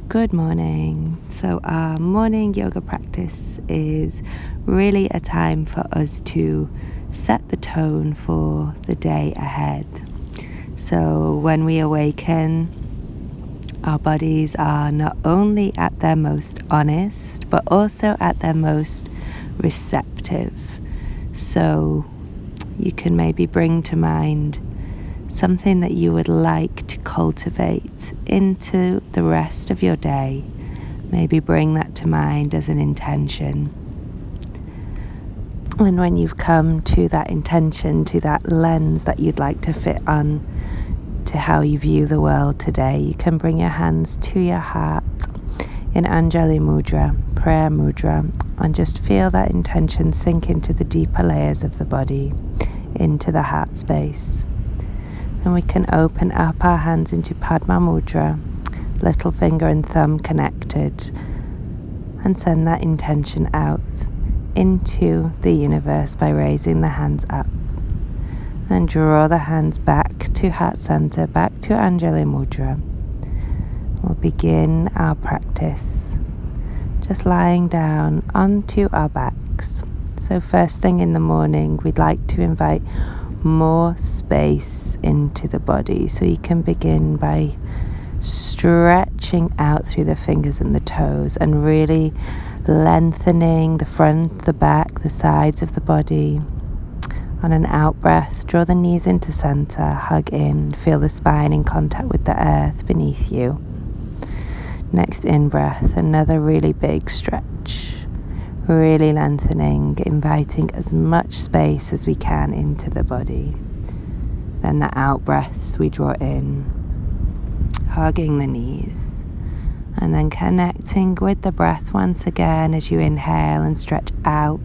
Good morning. So our morning yoga practice is really a time for us to set the tone for the day ahead. So when we awaken, our bodies are not only at their most honest, but also at their most receptive. So you can maybe bring to mind something that you would like to cultivate into the rest of your day. Maybe bring that to mind as an intention. And when you've come to that intention, to that lens that you'd like to fit on to how you view the world today, you can bring your hands to your heart in Anjali Mudra, prayer mudra, and just feel that intention sink into the deeper layers of the body, into the heart space. And we can open up our hands into Padma Mudra, little finger and thumb connected, and send that intention out into the universe by raising the hands up. Then draw the hands back to heart center, back to Anjali Mudra. We'll begin our practice just lying down onto our backs. So first thing in the morning, we'd like to invite more space into the body. So you can begin by stretching out through the fingers and the toes and really lengthening the front, the back, the sides of the body. On an out breath, draw the knees into center, hug in, feel the spine in contact with the earth beneath you. Next in breath, another really big stretch. Really lengthening, inviting as much space as we can into the body. Then the out breath, we draw in, hugging the knees, and then connecting with the breath once again as you inhale and stretch out,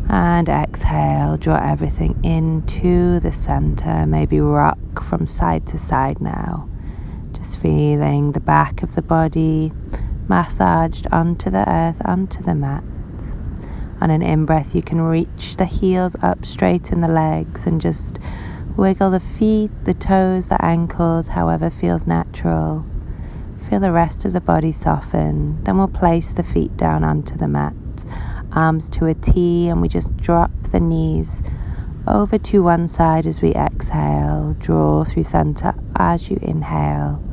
and exhale, draw everything into the center, maybe rock from side to side now, just feeling the back of the body massaged onto the earth, onto the mat. On an in-breath, you can reach the heels up, straighten the legs, and just wiggle the feet, the toes, the ankles, however feels natural. Feel the rest of the body soften. Then we'll place the feet down onto the mat, arms to a T, and we just drop the knees over to one side as we exhale. Draw through center as you inhale,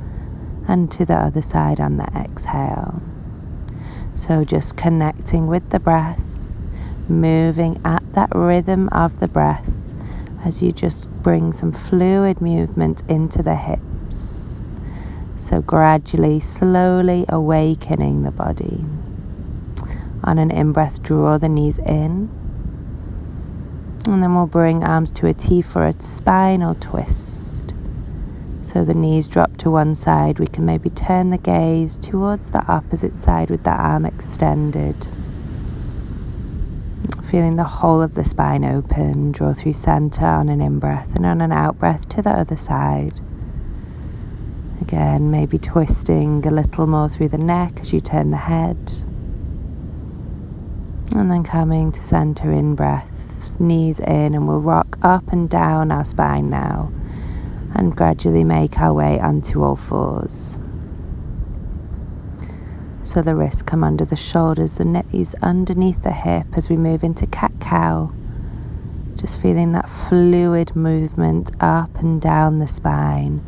and to the other side on the exhale. So just connecting with the breath, moving at that rhythm of the breath as you just bring some fluid movement into the hips. So gradually, slowly awakening the body. On an in-breath, draw the knees in, and then we'll bring arms to a T for a spinal twist. So the knees drop to one side. We can maybe turn the gaze towards the opposite side with the arm extended. Feeling the whole of the spine open. Draw through center on an in-breath, and on an out-breath to the other side. Again, maybe twisting a little more through the neck as you turn the head. And then coming to center in-breath, knees in, and we'll rock up and down our spine now, and gradually make our way onto all fours. So the wrists come under the shoulders, the knees underneath the hip as we move into cat-cow. Just feeling that fluid movement up and down the spine,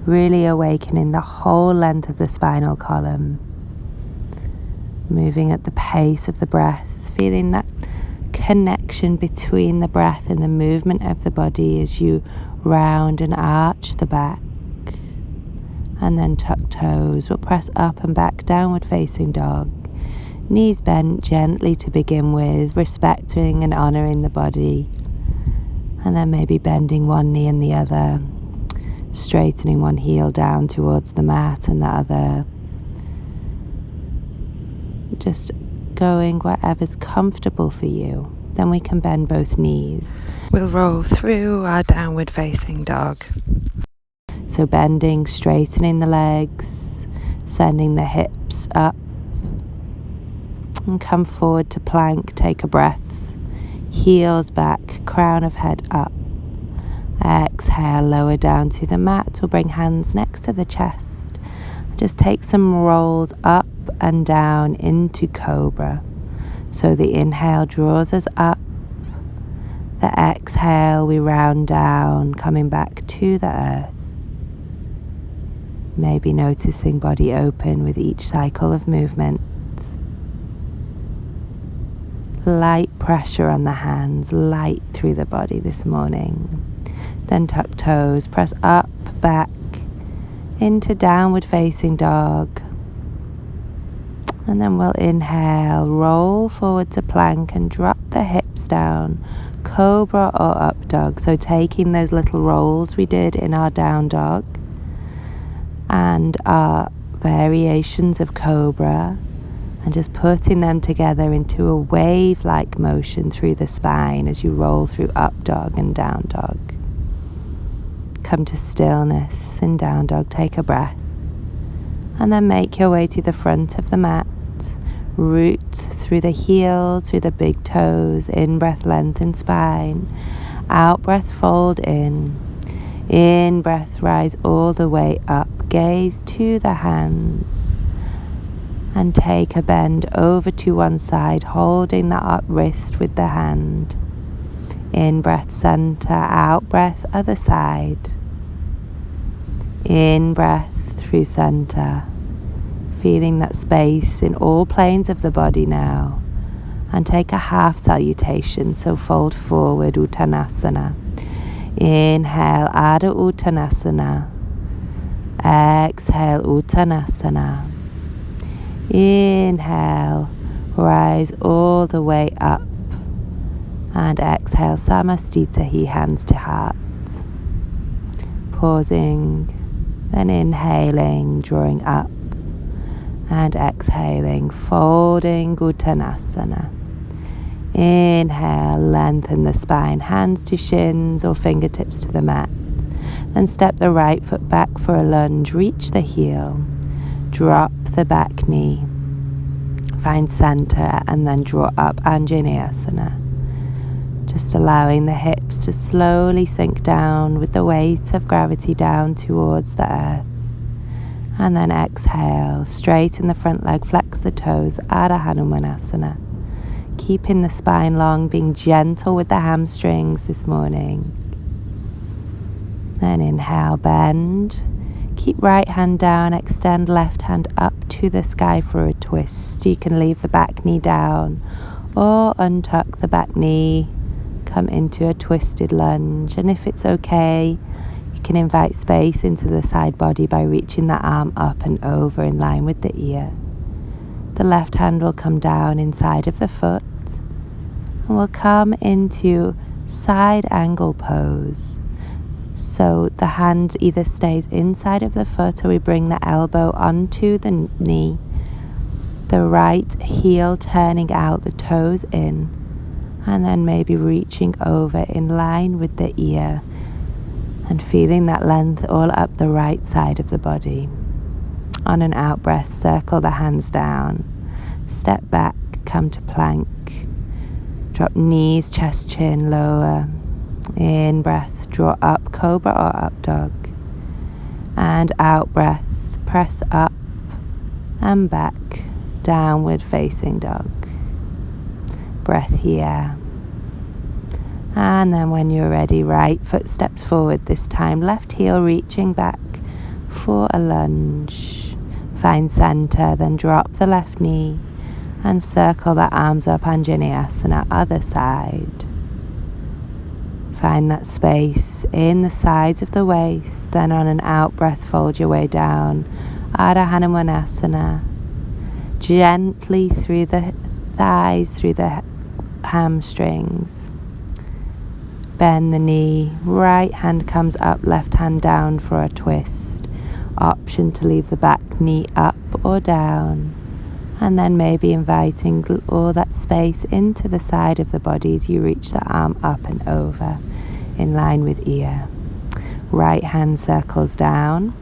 really awakening the whole length of the spinal column. Moving at the pace of the breath, feeling that connection between the breath and the movement of the body as you round and arch the back, and then tuck toes. We'll press up and back, downward facing dog. Knees bent gently to begin with, respecting and honoring the body, and then maybe bending one knee and the other, straightening one heel down towards the mat and the other, just going wherever's comfortable for you. Then we can bend both knees. We'll roll through our downward facing dog. So bending, straightening the legs, sending the hips up, and come forward to plank. Take a breath, heels back, crown of head up. Exhale, lower down to the mat. We'll bring hands next to the chest Just take some rolls up and down into cobra. So the inhale draws us up. The exhale, we round down, coming back to the earth. Maybe noticing body open with each cycle of movement. Light pressure on the hands, light through the body this morning. Then tuck toes, press up, back, into downward facing dog. And then we'll inhale, roll forward to plank and drop the hips down, cobra or up dog. So taking those little rolls we did in our down dog and our variations of cobra and just putting them together into a wave-like motion through the spine as you roll through up dog and down dog. Come to stillness in down dog, take a breath, and then make your way to the front of the mat. Root through the heels, through the big toes, in breath, lengthen spine, out breath, fold in breath, rise all the way up, gaze to the hands, and take a bend over to one side, holding the up wrist with the hand. In breath, center, out breath, other side. In breath through center. Feeling that space in all planes of the body now. And take a half salutation, so fold forward, Uttanasana. Inhale, Adho Uttanasana. Exhale, Uttanasana. Inhale, rise all the way up. And exhale, Samastitahi, hands to heart. Pausing, then inhaling, drawing up. And exhaling, folding Uttanasana. Inhale, lengthen the spine, hands to shins or fingertips to the mat. Then step the right foot back for a lunge, reach the heel, drop the back knee, find center and then draw up Anjaneyasana. Just allowing the hips to slowly sink down with the weight of gravity down towards the earth. And then exhale, straighten the front leg, flex the toes, Adho Hanumanasana. Keeping the spine long, being gentle with the hamstrings this morning. Then inhale, bend. Keep right hand down, extend left hand up to the sky for a twist. You can leave the back knee down or untuck the back knee, come into a twisted lunge. And if it's okay, you can invite space into the side body by reaching the arm up and over in line with the ear. The left hand will come down inside of the foot and we'll come into side angle pose. So the hand either stays inside of the foot or we bring the elbow onto the knee. The right heel turning out, the toes in, and then maybe reaching over in line with the ear. And feeling that length all up the right side of the body. On an out breath, circle the hands down. Step back, come to plank. Drop knees, chest, chin, lower. In breath, draw up, cobra or up dog. And out breath, press up and back, downward facing dog. Breath here. And then when you're ready, right foot steps forward this time, left heel reaching back for a lunge. Find center, then drop the left knee and circle the arms up, Anjaneyasana, other side. Find that space in the sides of the waist, then on an out breath, fold your way down, Adho Hanumanasana. Gently through the thighs, through the hamstrings. Bend the knee, right hand comes up, left hand down for a twist. Option to leave the back knee up or down. And then maybe inviting all that space into the side of the body as you reach the arm up and over in line with ear. Right hand circles down,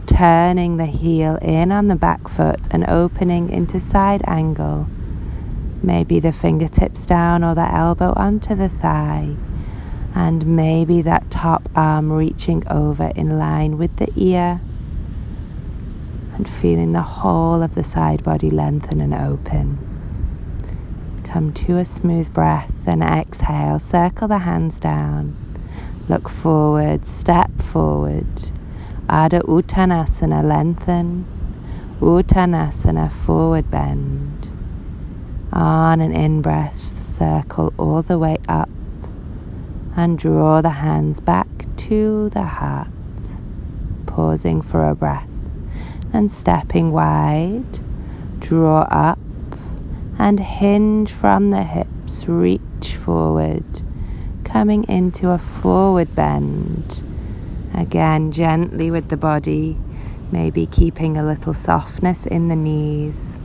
turning the heel in on the back foot and opening into side angle. Maybe the fingertips down or the elbow onto the thigh. And maybe that top arm reaching over in line with the ear. and feeling the whole of the side body lengthen and open. Come to a smooth breath, then exhale, circle the hands down, look forward, step forward, Ardha Uttanasana, lengthen, Uttanasana, forward bend. On an in-breath, circle all the way up and draw the hands back to the heart, pausing for a breath and stepping wide, draw up and hinge from the hips, reach forward, coming into a forward bend. Again, gently with the body, maybe keeping a little softness in the knees.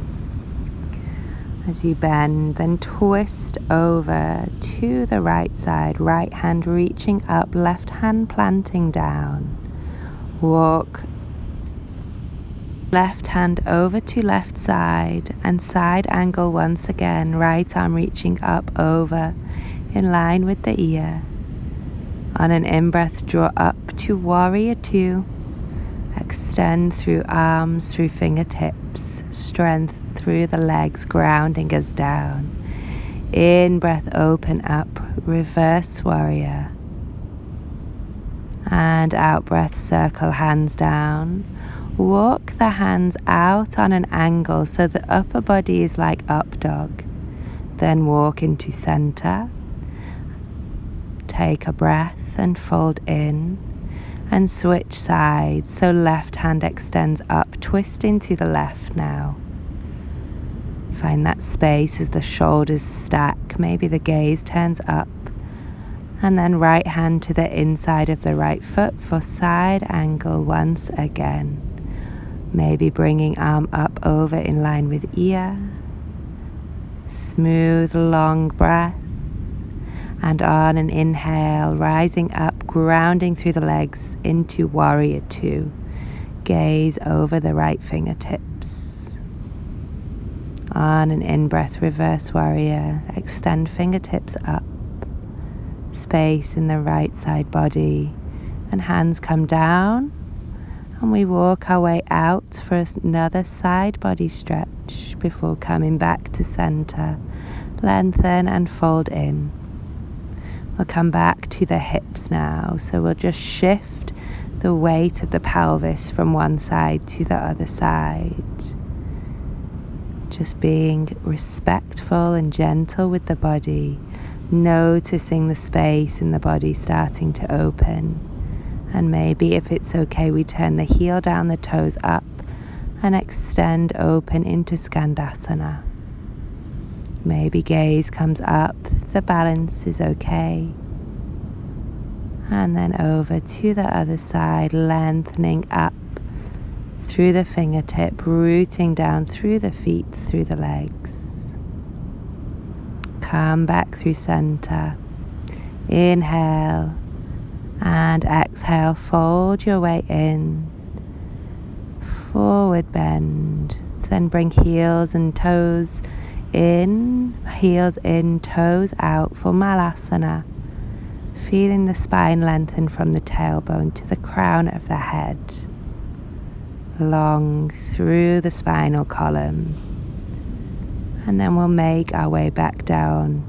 As you bend, then twist over to the right side, right hand reaching up, left hand planting down. Walk left hand over to left side and side angle once again, right arm reaching up over in line with the ear. On an in-breath, draw up to warrior two. Extend through arms, through fingertips, strength through the legs, grounding us down. In-breath, open up, reverse warrior. And out-breath, circle hands down. Walk the hands out on an angle so the upper body is like up dog. Then walk into center. Take a breath and fold in and switch sides. So left hand extends up, twist into the left now. Find that space as the shoulders stack. Maybe the gaze turns up. And then right hand to the inside of the right foot for side angle once again. Maybe bringing arm up over in line with ear. Smooth, long breath. And on an inhale, rising up, grounding through the legs into warrior two. Gaze over the right fingertips. On an in-breath, reverse warrior. Extend fingertips up. Space in the right side body. And hands come down. And we walk our way out for another side body stretch before coming back to center. Lengthen and fold in. We'll come back to the hips now. So we'll just shift the weight of the pelvis from one side to the other side. Just being respectful and gentle with the body. Noticing the space in the body starting to open. And maybe if it's okay, we turn the heel down, the toes up, and extend open into Skandasana. Maybe gaze comes up, the balance is okay. And then over to the other side, lengthening up through the fingertip, rooting down through the feet, through the legs. Come back through center. Inhale. And exhale, fold your way in, forward bend, then bring heels and toes in, toes out for Malasana, feeling the spine lengthen from the tailbone to the crown of the head, long through the spinal column, and then we'll make our way back down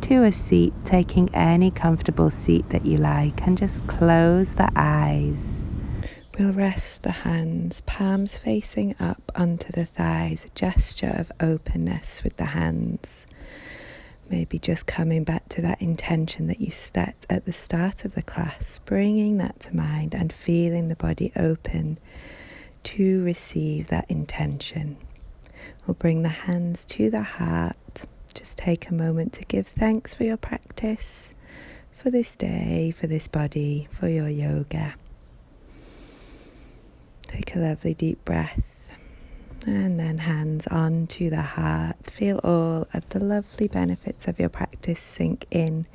to a seat, taking any comfortable seat that you like, and just close the eyes. We'll rest the hands, palms facing up onto the thighs, a gesture of openness with the hands. Maybe just coming back to that intention that you set at the start of the class, bringing that to mind and feeling the body open to receive that intention. We'll bring the hands to the heart. Just take a moment to give thanks for your practice, for this day, for this body, for your yoga. Take a lovely deep breath and then hands on to the heart. Feel all of the lovely benefits of your practice sink in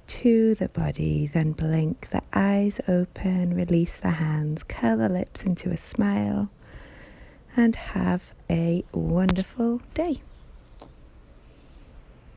to the body. Then blink the eyes open, release the hands, curl the lips into a smile, and have a wonderful day.